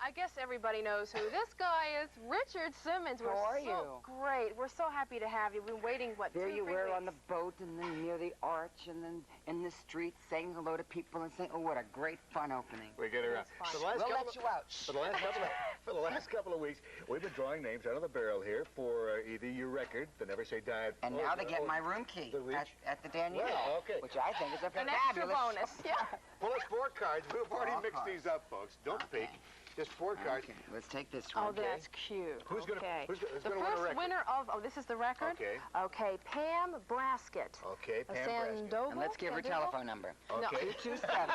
I guess everybody knows who this guy is. Richard Simmons. How are you? Great. We're so happy to have you. We've been waiting, what, There 2 or 3 you were weeks? on the boat and then near the arch and then in the street saying hello to people and saying, oh, what a great fun opening. We get around. We'll let you out. For the last couple of weeks, we've been drawing names out of the barrel here for either your record, the Never Say Die. And now they get my room key at the Danielle, well, okay. which I think is a An extra fabulous bonus. Yeah. Pull us 4 cards. We've already Four mixed cards. these up, folks. Don't peek. Just 4 cards. Okay, let's take this one. Oh, that's cute. Who's gonna okay. win a The record? first winner of, oh, this is the record? Okay. Okay, Pam Braskett. Okay, Of Pam Braskett. Sandoval? And let's give her Sandoval? telephone number. No. Okay. 227.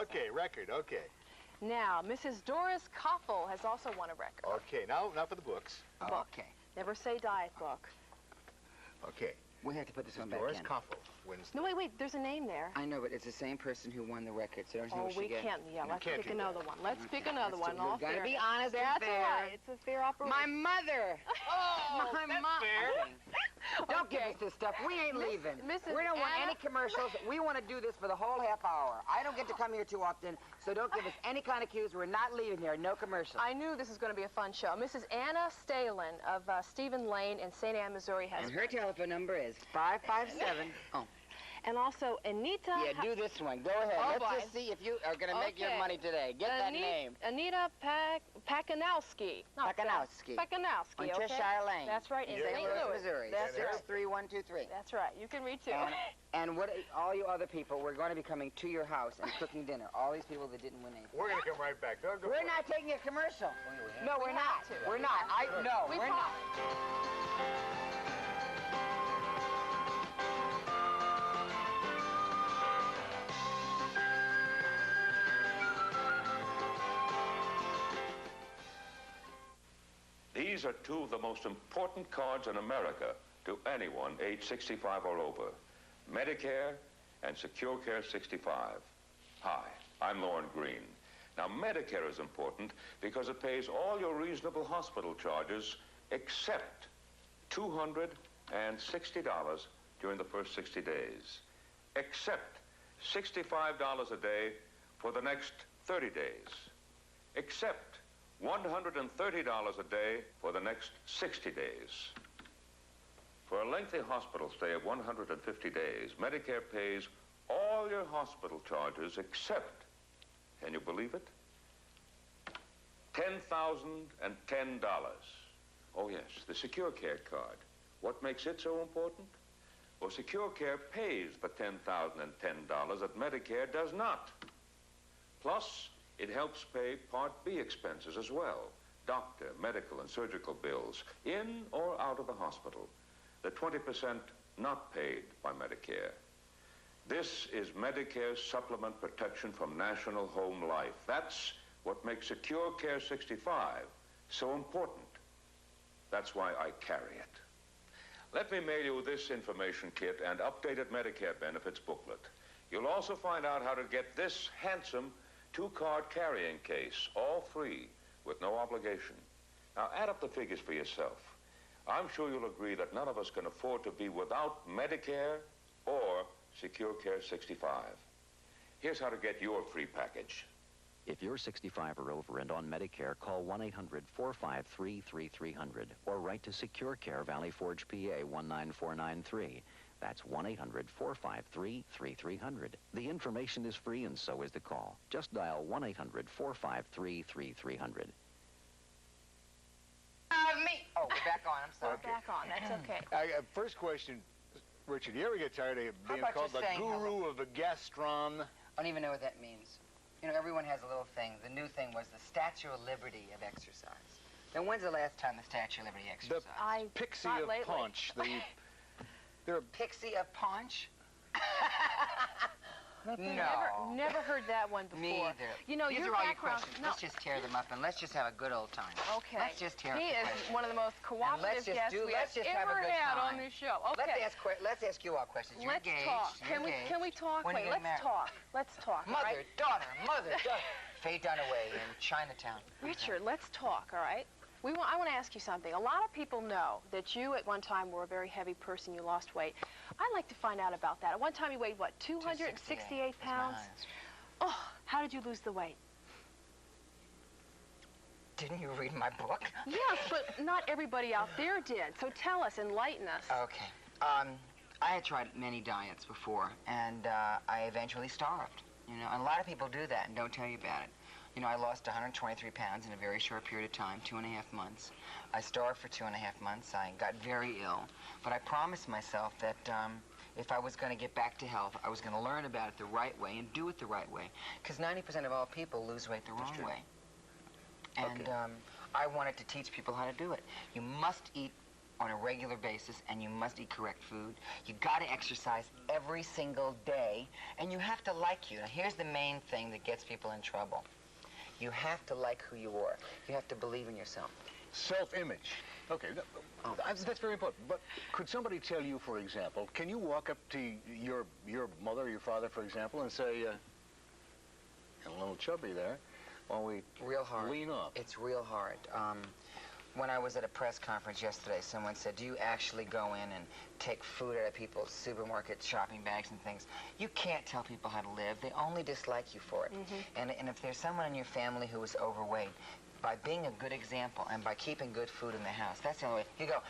Okay, record. Okay. Now, Mrs. Doris Koffel has also won a record. Okay, now for the books. Okay. Never Say Diet book. Okay. We have to put this one back Doris in. Koffel wins. No, wait, there's a name there. I know, but it's the same person who won the record, so don't you know Oh, what she we gets? can't. Yeah, let's can't pick do another that. one. Let's pick Okay, another let's one. do- All we've gotta fair. be honest and That's fair. right. It's a fair operation. My mother! Oh, My mom! Don't give us this stuff. We ain't leaving. Mrs. We don't want Anna? any commercials. We want to do this for the whole half hour. I don't get to come here too often, so don't give us any kind of cues. We're not leaving here. No commercials. I knew this was going to be a fun show. Mrs. Anna Stalin of Stephen Lane in St. Anne, Missouri has And her telephone number is 557. Oh, And also Anita. yeah, do this one. Go ahead. Oh, Let's boy. just see if you are going to make your Okay. money today. Get that name. Anita Pakanowski. Pakanowski. Pakanowski, On okay. Cheshire Lane. That's right, in Yeah, St. right. Louis. Missouri. That's right. 63123. That's right. You can read too. And what all you other people, we're going to be coming to your house and cooking dinner. All these people that didn't win anything. We're going to come right back. Don't go. We're not taking a commercial. No, we're not. have to. We're not. No, We we're promise. not. These are 2 of the most important cards in America to anyone age 65 or over. Medicare and Secure Care 65. Hi, I'm Lorne Green. Now, Medicare is important because it pays all your reasonable hospital charges except $260 during the first 60 days. Except $65 a day for the next 30 days. Except $130 a day for the next 60 days. For a lengthy hospital stay of 150 days, Medicare pays all your hospital charges except, can you believe it? $10,010. Oh yes, the Secure Care card. What makes it so important? Well, Secure Care pays the $10,010 that Medicare does not. Plus, it helps pay Part B expenses as well. Doctor, medical, and surgical bills, in or out of the hospital. The 20% not paid by Medicare. This is Medicare's supplement protection from National Home Life. That's what makes Secure Care 65 so important. That's why I carry it. Let me mail you this information kit and updated Medicare benefits booklet. You'll also find out how to get this handsome 2-card carrying case, all free, with no obligation. Now, add up the figures for yourself. I'm sure you'll agree that none of us can afford to be without Medicare or Secure Care 65. Here's how to get your free package. If you're 65 or over and on Medicare, call 1-800-453-3300 or write to Secure Care, Valley Forge, PA 19493. That's 1-800-453-3300. The information is free and so is the call. Just dial 1-800-453-3300. Me. Oh, we're back on. I'm sorry. We're back on. That's okay. First question, Richard, you ever get tired of being about called just the saying guru of the gastron? I don't even know what that means. You know, everyone has a little thing. The new thing was the Statue of Liberty of exercise. Now, when's the last time the Statue of Liberty exercised? I Pixie not of lately. Paunch. They're Pixie of Paunch? Never heard that one before. Me either. You know, These your are all your background. questions. No. Let's just tear them up and let's just have a good old time. Okay. Let's just tear He up the is questions. one of the most cooperative guests we let's just have have a ever good had time. on this show. Okay. Let's ask you all questions. You're Let's engaged. talk. You're Can we engaged. talk? When are you Wait, getting let's married? talk. Let's talk. all Mother, right? daughter. Faye Dunaway in Chinatown. Richard, let's talk, all right? I want to ask you something. A lot of people know that you at one time were a very heavy person. You lost weight. I'd like to find out about that. At one time you weighed, what, 268 pounds? Oh, how did you lose the weight? Didn't you read my book? Yes, but not everybody out there did. So tell us, enlighten us. Okay. I had tried many diets before, and I eventually starved. You know, and a lot of people do that and don't tell you about it. You know, I lost 123 pounds in a very short period of time, 2.5 months. I starved for 2.5 months. I got very ill, but I promised myself that if I was going to get back to health, I was going to learn about it the right way and do it the right way. Because 90% of all people lose weight the wrong way. And I wanted to teach people how to do it. You must eat on a regular basis, and you must eat correct food. You got to exercise every single day, and you have to like you. Now, here's the main thing that gets people in trouble. You have to like who you are. You have to believe in yourself. Self-image. Okay, that's very important. But could somebody tell you, for example, can you walk up to your mother or your father, for example, and say, a little chubby there, while we real hard. Lean up? It's real hard. When I was at a press conference yesterday, someone said, do you actually go in and take food out of people's supermarket shopping bags and things? You can't tell people how to live. They only dislike you for it. And if there's someone in your family who is overweight, by being a good example and by keeping good food in the house, that's the only way. You go,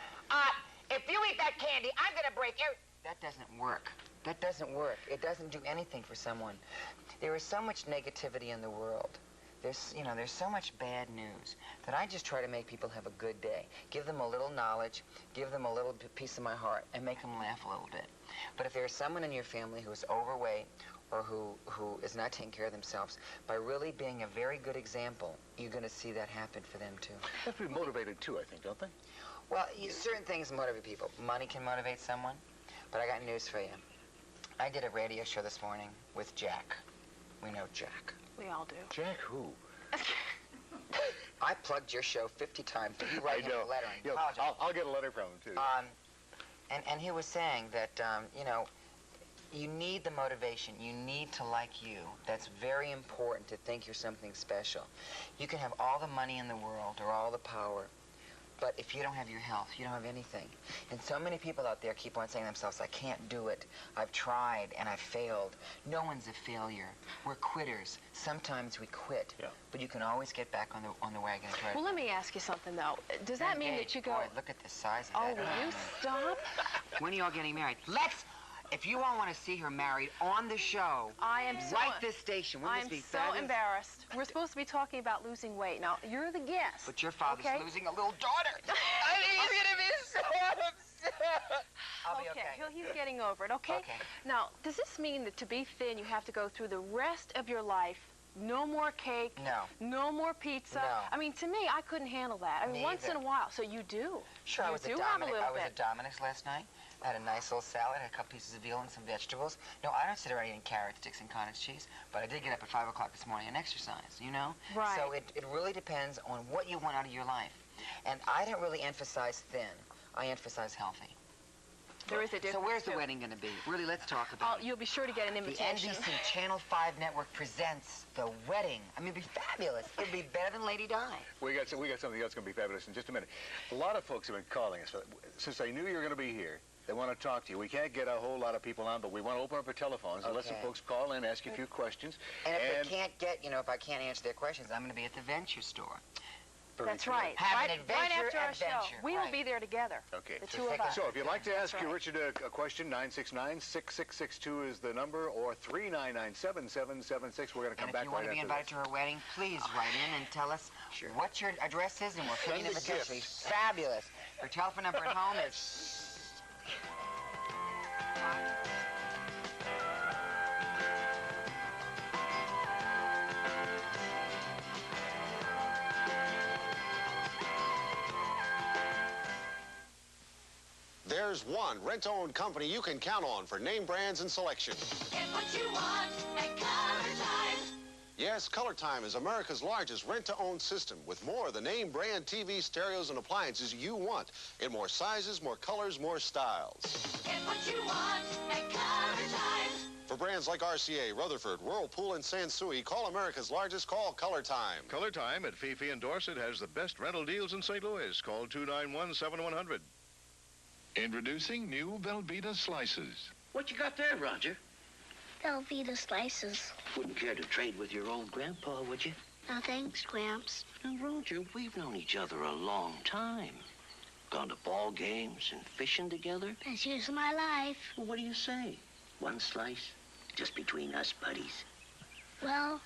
if you eat that candy, I'm going to break your... That doesn't work. That doesn't work. It doesn't do anything for someone. There is so much negativity in the world. There's so much bad news that I just try to make people have a good day. Give them a little knowledge, give them a little piece of my heart, and make them laugh a little bit. But if there's someone in your family who is overweight or who is not taking care of themselves, by really being a very good example, you're going to see that happen for them, too. They have to be motivated, too, I think, don't they? Well, certain things motivate people. Money can motivate someone, but I got news for you. I did a radio show this morning with Jack. We know Jack. We all do. Jack who? I plugged your show 50 times. Did you write him a letter and apologize? I'll get a letter from him, too. And he was saying that, you need the motivation. You need to like you. That's very important to think you're something special. You can have all the money in the world or all the power, but if you don't have your health, you don't have anything. And so many people out there keep on saying to themselves, I can't do it. I've tried and I've failed. No one's a failure. We're quitters. Sometimes we quit, but you can always get back on the wagon and try. Well, let me ask you something, though. Does that mean that you go... Boy, look at the size of that. that. Oh, will you stop? When are y'all getting married? If you all want to see her married on the show, right this station. I'm so embarrassed. We're supposed to be talking about losing weight. Now, you're the guest. But your father's losing a little daughter. I mean, he's going to be so upset. I'll be okay. He's getting over it, okay? Now, does this mean that to be thin, you have to go through the rest of your life? No more cake. No more pizza. I mean, to me, I couldn't handle that. I mean, once in a while. So you do. Sure, I was at Dominic's last night. I had a nice little salad, had a couple pieces of veal and some vegetables. No, I don't sit around eating carrot sticks and cottage cheese, but I did get up at 5 o'clock this morning and exercise, you know? Right. So it really depends on what you want out of your life. And I don't really emphasize thin. I emphasize healthy. There is a difference. So where's the wedding going to be? Really, let's talk about it. You'll be sure to get an invitation. The NBC Channel 5 network presents the wedding. I mean, it'd be fabulous. It'd be better than Lady Di. We got something else going to be fabulous in just a minute. A lot of folks have been calling us. Since they knew you were going to be here, they want to talk to you. We can't get a whole lot of people on, but we want to open up our telephones and let some folks call in, ask you a few questions. And if they can't get, if I can't answer their questions, I'm going to be at the Venture store. That's right. Have an adventure, right after our show. We will be there together. Okay. The two of us. So if you'd like to ask Richard a question, 969-6662 is the number, or 399-7776. We're going to come back right after this. And if you want to be invited to her wedding, please write in and tell us what your address is, and we'll send you an invitation. Fabulous. Her telephone number at home is... There's one rent-owned company you can count on for name brands and selection. Get what you want at Color Time. Yes, Color Time is America's largest rent-to-own system with more of the name brand TV, stereos, and appliances you want in more sizes, more colors, more styles. Get what you want at Color Time. For brands like RCA, Rutherford, Whirlpool, and Sansui, call America's largest. Call Color Time. Color Time at Fifi and Dorset has the best rental deals in St. Louis. Call 291-7100. Introducing new Velveeta slices. What you got there, Roger? Velveeta slices. Wouldn't care to trade with your old grandpa, would you? No thanks, Gramps. Now, Roger, we've known each other a long time. Gone to ball games and fishing together. Best years of my life. Well, what do you say? One slice? Just between us buddies? Well,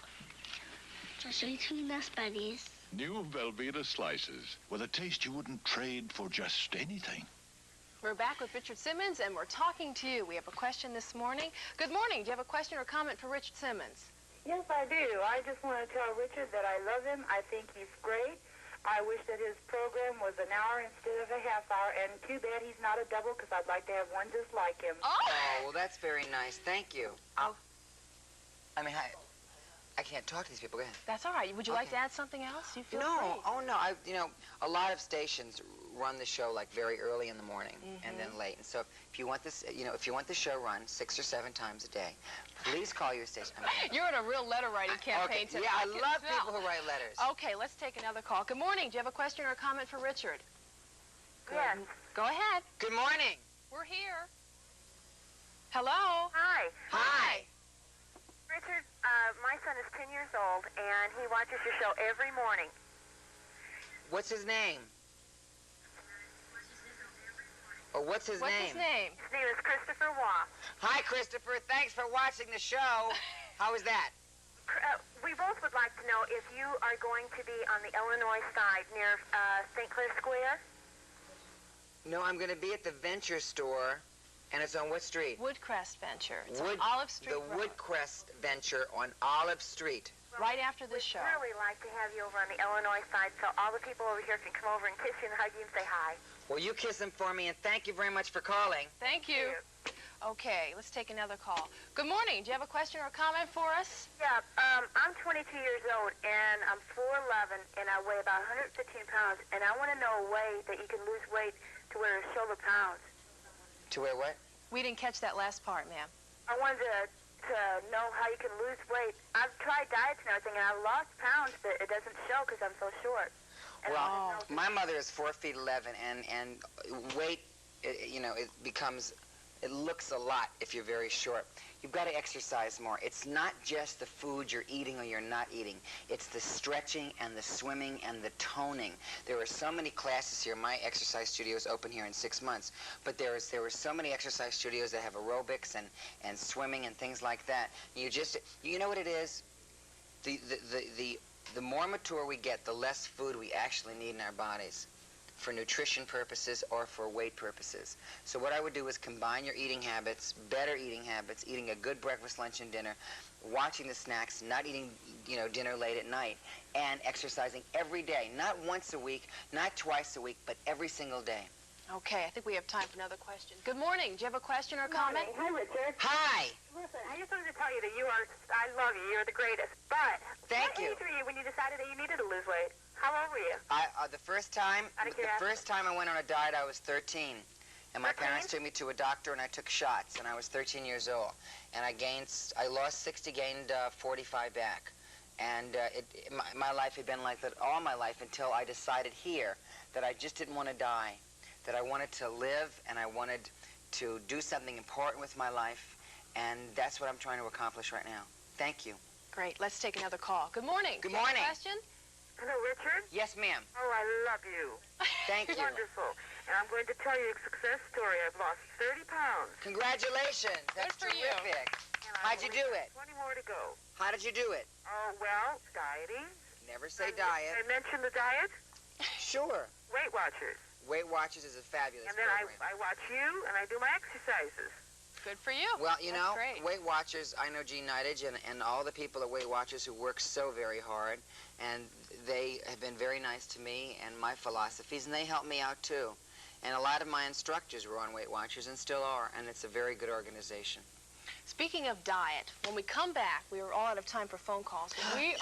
just between us buddies. New Velveeta slices with a taste you wouldn't trade for just anything. We're back with Richard Simmons, and we're talking to you. We have a question this morning. Good morning. Do you have a question or comment for Richard Simmons? Yes, I do. I just want to tell Richard that I love him. I think he's great. I wish that his program was an hour instead of a half hour, and too bad he's not a double, because I'd like to have one just like him. Oh, well, that's very nice. Thank you. I mean, I can't talk to these people. Go ahead. That's all right. Would you like to add something else? You feel No. free. Oh, no. You know, a lot of stations run the show like very early in the morning and then late. And so if you want this, you know, if you want the show run 6 or 7 times a day, please call your station. You're in a real letter writing campaign today. Yeah, I love people who write letters. Okay, let's take another call. Good morning. Do you have a question or a comment for Richard? Yes. Go ahead. Good morning. We're here. Hello. Hi. Hi. Richard, my son is 10 years old, and he watches your show every morning. What's his name? Or what's his name? What's his name? His name is Christopher Waugh. Hi, Christopher. Thanks for watching the show. How was that? We both would like to know if you are going to be on the Illinois side near St. Clair Square. No, I'm going to be at the Venture store, and it's on what street? Woodcrest Venture. It's on Olive Street The Road. Woodcrest Venture on Olive Street. Right after this show. We'd really like to have you over on the Illinois side so all the people over here can come over and kiss you and hug you and say hi. Well, you kiss him for me, and thank you very much for calling. Thank you. Okay, let's take another call. Good morning. Do you have a question or a comment for us? Yeah, I'm 22 years old, and I'm 4'11", and I weigh about 115 pounds, and I want to know a way that you can lose weight to where it's shoulder pounds. To where what? We didn't catch that last part, ma'am. I wanted to know how you can lose weight. I've tried diets and everything, and I've lost pounds, but it doesn't show because I'm so short. And Well, my mother is 4'11", and weight, you know, it looks a lot if you're very short. You've got to exercise more. It's not just the food you're eating or you're not eating. It's the stretching and the swimming and the toning. There are so many classes here. My exercise studio is open here in 6 months. But there were so many exercise studios that have aerobics and swimming and things like that. You know what it is? The more mature we get, the less food we actually need in our bodies for nutrition purposes or for weight purposes. So what I would do is combine your eating habits, better eating habits, eating a good breakfast, lunch, and dinner, watching the snacks, not eating, you know, dinner late at night, and exercising every day, not once a week, not twice a week, but every single day. Okay, I think we have time for another question. Good morning. Do you have a question or a comment? Hi, Richard. Hi. Listen, I just wanted to tell you that I love you. You're the greatest. But Thank you. what age were you when you decided that you needed to lose weight? How old were you? The first time I went on a diet, I was 13. And my parents took me to a doctor, and I took shots, and I was 13 years old. And I lost 60, gained 45 back. And my life had been like that all my life until I decided here that I just didn't want to die, that I wanted to live, and I wanted to do something important with my life. And that's what I'm trying to accomplish right now. Thank you. Great. Let's take another call. Good morning. Good Do you have morning. a question? Hello, Richard? Yes, ma'am. Oh, I love you. Thank you. Wonderful. And I'm going to tell you a success story. I've lost 30 pounds. Congratulations. That's Good for you. terrific. How'd you do it? 20 more to go. How did you do it? Oh, well, dieting. Never say diet. I mentioned the diet. Sure. Weight Watchers. Weight Watchers is a fabulous And then program. I watch you, and I do my exercises. Good for you. Well, you know, That's great. Weight Watchers, I know Gene Nidage and all the people at Weight Watchers who work so very hard, and they have been very nice to me and my philosophies, and they help me out too. And a lot of my instructors were on Weight Watchers and still are, and it's a very good organization. Speaking of diet, when we come back, we are all out of time for phone calls. Sorry.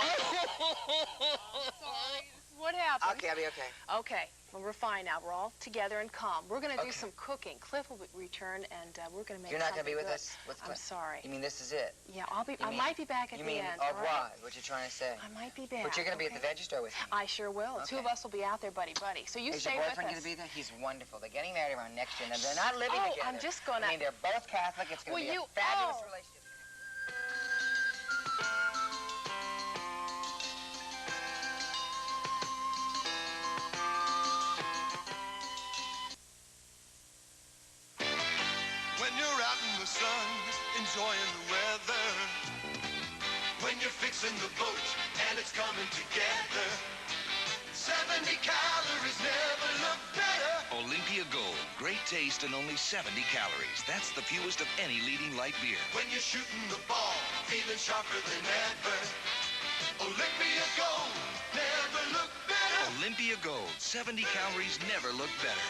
What happened? Okay, I'll be okay. Okay. Well, we're fine now. We're all together and calm. We're going to do some cooking. Cliff will return, and we're going to make. You're not going to be with good. us? I'm sorry. You mean this is it? Yeah, I might be back at the end. You mean au revoir, is what you're trying to say? I might be back. But you're going to be at the Veggie Store with me. I sure will. Okay. 2 of us will be out there, buddy. So you Is stay your with us. boyfriend going to be there? He's wonderful. They're getting married around next year, and they're not living together. I'm just going to. I mean, they're both Catholic. It's going to be a fabulous relationship. enjoying the weather. When you're fixing the boat and it's coming together. 70 calories never look better. Olympia Gold. Great taste and only 70 calories. That's the fewest of any leading light beer. When you're shooting the ball, feeling sharper than ever. Olympia Gold, never look better. Olympia Gold. 70 calories never look better.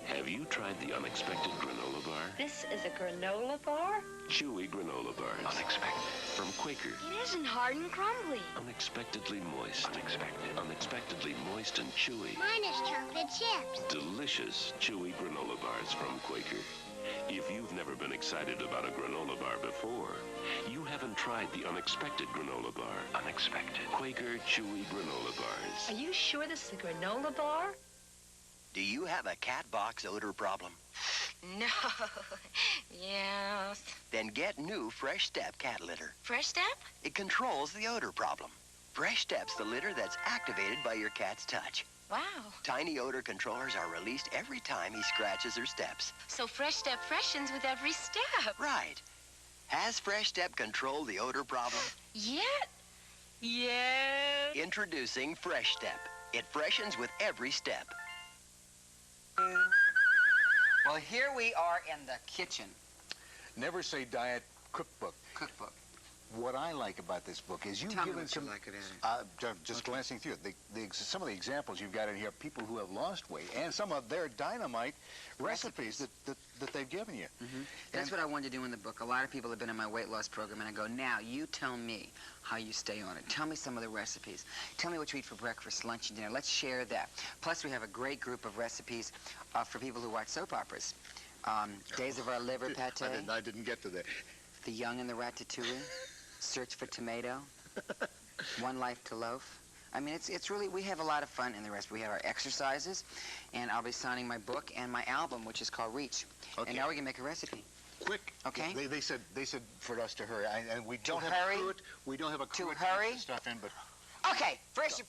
Have you tried the unexpected granola bar? This is a granola bar? Chewy granola bars. Unexpected. From Quaker. It isn't hard and crumbly. Unexpectedly moist. Unexpectedly moist and chewy. Mine is chocolate chips. Delicious chewy granola bars from Quaker. If you've never been excited about a granola bar before, you haven't tried the unexpected granola bar. Unexpected. Quaker chewy granola bars. Are you sure this is a granola bar? Do you have a cat box odor problem? No. Yes. Then get new Fresh Step cat litter. Fresh Step? It controls the odor problem. Fresh Step's the litter that's activated by your cat's touch. Wow. Tiny odor controllers are released every time he scratches or steps. So Fresh Step freshens with every step. Right. Has Fresh Step controlled the odor problem? Yet? Yes. Introducing Fresh Step. It freshens with every step. Well, here we are in the kitchen. Never Say Diet cookbook. Cookbook. What I like about this book is you've Tell me given what some. you like about it. Just glancing through it, some of the examples you've got in here, people who have lost weight, and some of their dynamite recipes that they've given you. Mm-hmm. That's what I wanted to do in the book. A lot of people have been in my weight loss program, and I go, now you tell me how you stay on it. Tell me some of the recipes. Tell me what you eat for breakfast, lunch, and dinner. Let's share that. Plus, we have a great group of recipes for people who watch soap operas. Days of Our Liver Pate. I didn't get to that. The Young and the Ratatouille. Search for Tomato. One Life to Loaf. I mean, it's really, we have a lot of fun in the rest. We have our exercises, and I'll be signing my book and my album, which is called Reach. Okay. And now we can make a recipe. Quick. Okay. They said for us to hurry, and we don't have hurry? We don't have a to hurry stuff in, but. Okay. First,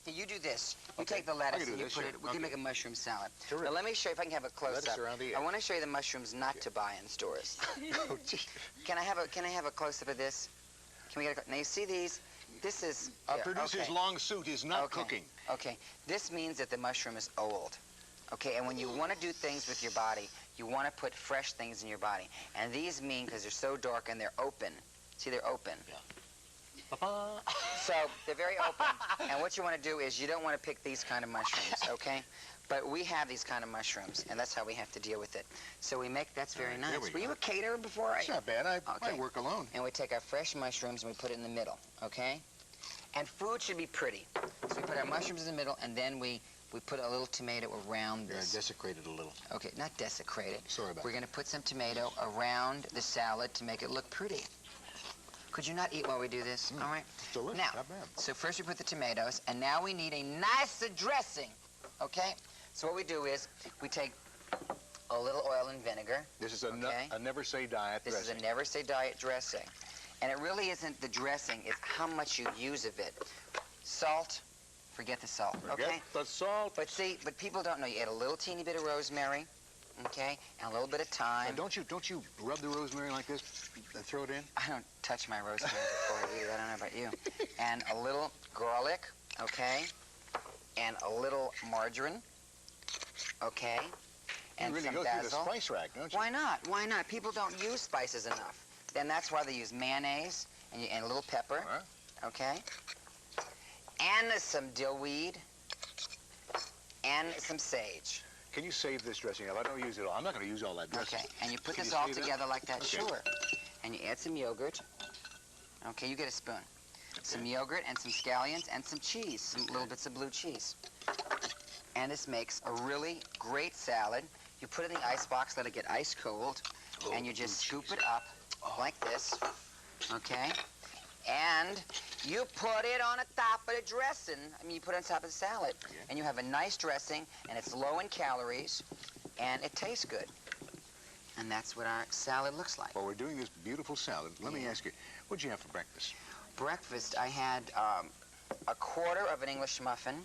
you do this. You take the lettuce and you put it. We can make a mushroom salad. Terrific. Now let me show you if I can have a close up. I want to show you the mushrooms not to buy in stores. Oh, gee. Can I have a close up of this? Can we get a, now you see these? This is Our producer's long suit is not cooking. Okay. This means that the mushroom is old. Okay, and when you want to do things with your body, you want to put fresh things in your body. And these mean, because they're so dark and they're open. See, they're open. Yeah. So they're very open. And what you want to do is you don't want to pick these kind of mushrooms, okay? But we have these kind of mushrooms, and that's how we have to deal with it. So we make, that's very nice. Were you a caterer before? It's not bad. I work alone. And we take our fresh mushrooms and we put it in the middle, okay? And food should be pretty. So we put our mushrooms in the middle, and then we put a little tomato around this. Desecrate it a little. Okay, not desecrate it. Sorry about We're going to put some tomato around the salad to make it look pretty. Could you not eat while we do this? All right. Delicious. Now, not bad. so first we put the tomatoes, and now we need a nice dressing, okay? So what we do is we take a little oil and vinegar. This is a Never Say Diet dressing. This is a Never Say Diet dressing. And it really isn't the dressing, it's how much you use of it. Salt, forget the salt, okay? Forget the salt. But see, people don't know. You add a little teeny bit of rosemary, okay, and a little bit of thyme. Don't you rub the rosemary like this and throw it in? I don't touch my rosemary before I eat it. I don't know about you. And a little garlic, okay, and a little margarine, okay, and you really some go basil. through the spice rack, don't you? Why not? Why not? People don't use spices enough. Then that's why they use mayonnaise and a little pepper, okay, and some dill weed and some sage. Can you save this dressing up? I don't use it all. I'm not going to use all that dressing. Okay, and you put Can this you all save that? together like that, Okay. sure. And you add some yogurt. Okay, you get a spoon. Some yogurt and some scallions and some cheese, some little bits of blue cheese. And this makes a really great salad. You put it in the ice box, let it get ice cold, and you just scoop it up like this, okay? And you put it on the top of the dressing. I mean, you put it on top of the salad. And you have a nice dressing, and it's low in calories, and it tastes good. And that's what our salad looks like. Well, we're doing this beautiful salad. Let me ask you, what'd you have for breakfast? Breakfast, I had a quarter of an English muffin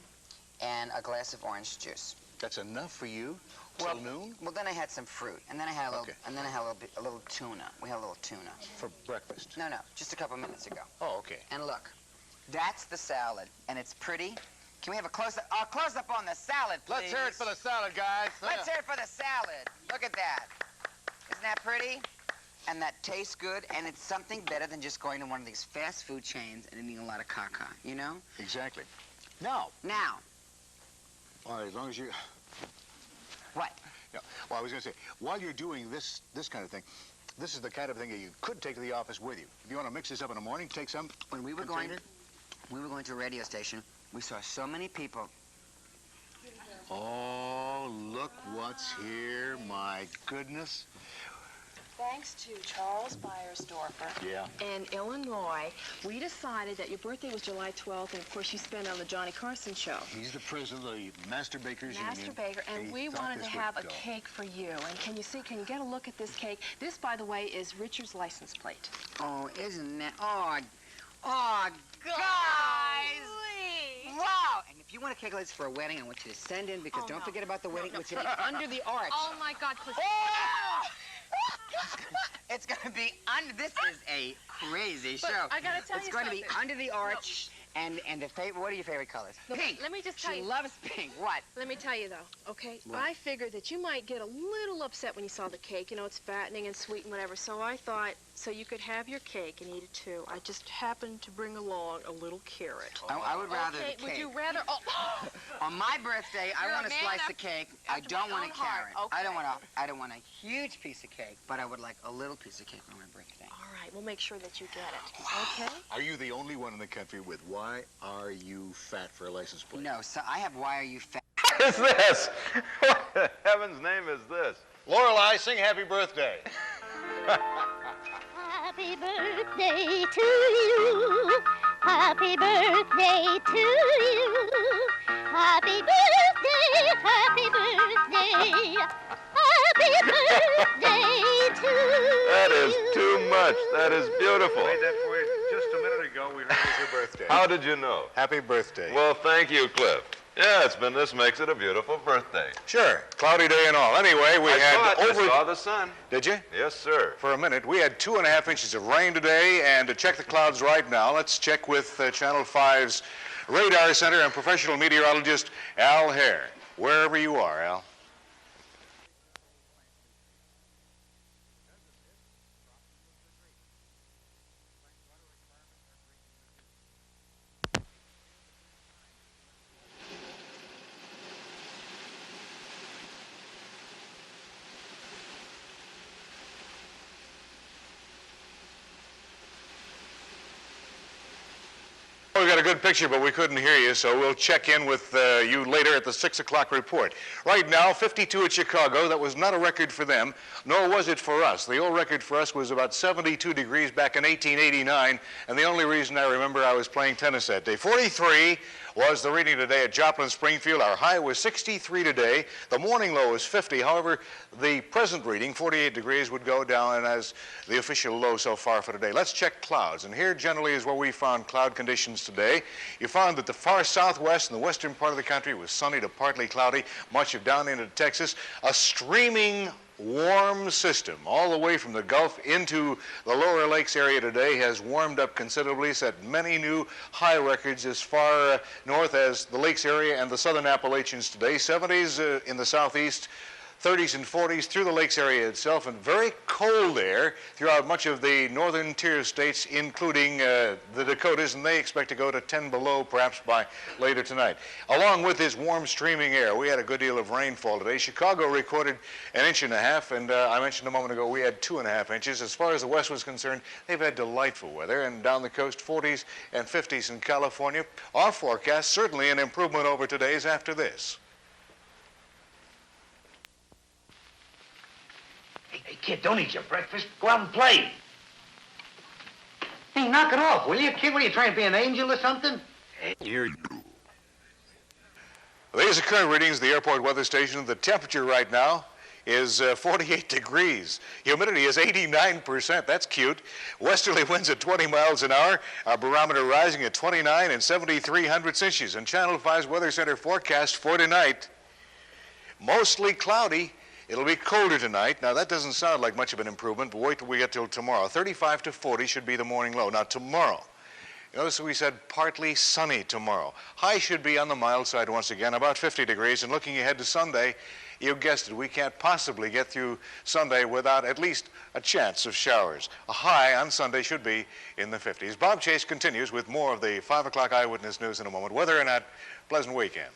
and a glass of orange juice. That's enough for you Well, till noon? well, then I had some fruit, and then I had a little tuna. We had a little tuna. For breakfast? No, just a couple minutes ago. Oh, okay. And look, that's the salad, and it's pretty. Can we have a close-up? Close-up on the salad, please. Let's hear it for the salad, guys. Let's hear it for the salad. Look at that. Isn't that pretty? And that tastes good, and it's something better than just going to one of these fast food chains and eating a lot of caca, you know? Exactly. Now. All right, as long as you... What? Yeah. Well, I was going to say, while you're doing this kind of thing, this is the kind of thing that you could take to the office with you. If you want to mix this up in the morning, take some. When we were going to a radio station, we saw so many people. Oh, look what's here. My goodness. Thanks to Charles Beiersdorfer in Illinois, we decided that your birthday was July 12th, and of course you spent on the Johnny Carson show. He's the president of the Master Bakers Union. Master Baker, and we wanted to have a cake for you. And can you get a look at this cake? This, by the way, is Richard's license plate. Oh, isn't that... Oh, guys! Wow! And if you want a cake like this for a wedding, I want you to send in, because don't forget about the wedding, which will be under the arch. Oh, my God, please. Oh! It's going to be under... This is a crazy show. I got to tell you something. It's going to be under the arch. And the favorite... What are your favorite colors? Pink. Let me just tell you. She loves pink. What? Let me tell you, though, okay? What? I figured that you might get a little upset when you saw the cake. You know, it's fattening and sweet and whatever. So I thought, so you could have your cake and eat it, too. I just happened to bring along a little carrot. I would rather the cake. Would you rather... Oh. On my birthday, I want to slice the cake. I don't want a carrot. Okay. I don't want a huge piece of cake, but I would like a little piece of cake on my birthday. All right, we'll make sure that you get it. Wow. Okay? Are you the only one in the country with Why Are You Fat for a license plate? No, so I have Why Are You Fat? What is this? What in heaven's name is this? Lorelei, sing happy birthday. Happy birthday to you. Happy birthday to you. Happy birthday, happy birthday. Happy birthday to you. That is too much. That is beautiful. Made that for you just a minute ago. We heard it was your birthday. How did you know? Happy birthday. Well, thank you, Cliff. Yeah, this makes it a beautiful birthday. Sure, cloudy day and all. Anyway, I saw the sun. Did you? Yes, sir. For a minute. We had 2.5 inches of rain today, and to check the clouds right now, let's check with Channel 5's Radar Center and professional meteorologist Al Hare. Wherever you are, Al. We got a good picture, but we couldn't hear you, so we'll check in with you later at the 6 o'clock report. Right now, 52 at Chicago. That was not a record for them, nor was it for us. The old record for us was about 72 degrees back in 1889, and the only reason I remember I was playing tennis that day. 43 was the reading today at Joplin Springfield. Our high was 63 today. The morning low was 50. However, the present reading, 48 degrees, would go down as the official low so far for today. Let's check clouds. And here generally is where we found cloud conditions today. You found that the far southwest and the western part of the country was sunny to partly cloudy, much of down into Texas. A streaming warm system all the way from the Gulf into the lower lakes area today has warmed up considerably, set many new high records as far north as the lakes area and the southern Appalachians today. 70s in the southeast, 30s and 40s through the lakes area itself, and very cold air throughout much of the northern tier states, including the Dakotas, and they expect to go to 10 below perhaps by later tonight. Along with this warm streaming air, we had a good deal of rainfall today. Chicago recorded 1.5 inches, and I mentioned a moment ago we had 2.5 inches. As far as the west was concerned, they've had delightful weather, and down the coast, 40s and 50s in California. Our forecast, certainly an improvement over today's after this. Hey, kid, don't eat your breakfast. Go out and play. Hey, knock it off, will you, kid? What are you trying to be, an angel or something? Here you These are current readings of the airport weather station. The temperature right now is 48 degrees. Humidity is 89%. That's cute. Westerly winds at 20 miles an hour. Our barometer rising at 29 and 73 hundredths inches. And Channel 5's Weather Center forecast for tonight. Mostly cloudy. It'll be colder tonight. Now, that doesn't sound like much of an improvement, but wait till we get till tomorrow. 35 to 40 should be the morning low. Now, tomorrow, notice we said partly sunny tomorrow. High should be on the mild side once again, about 50 degrees. And looking ahead to Sunday, you guessed it, we can't possibly get through Sunday without at least a chance of showers. A high on Sunday should be in the 50s. Bob Chase continues with more of the 5 o'clock Eyewitness News in a moment. Whether or not, pleasant weekend.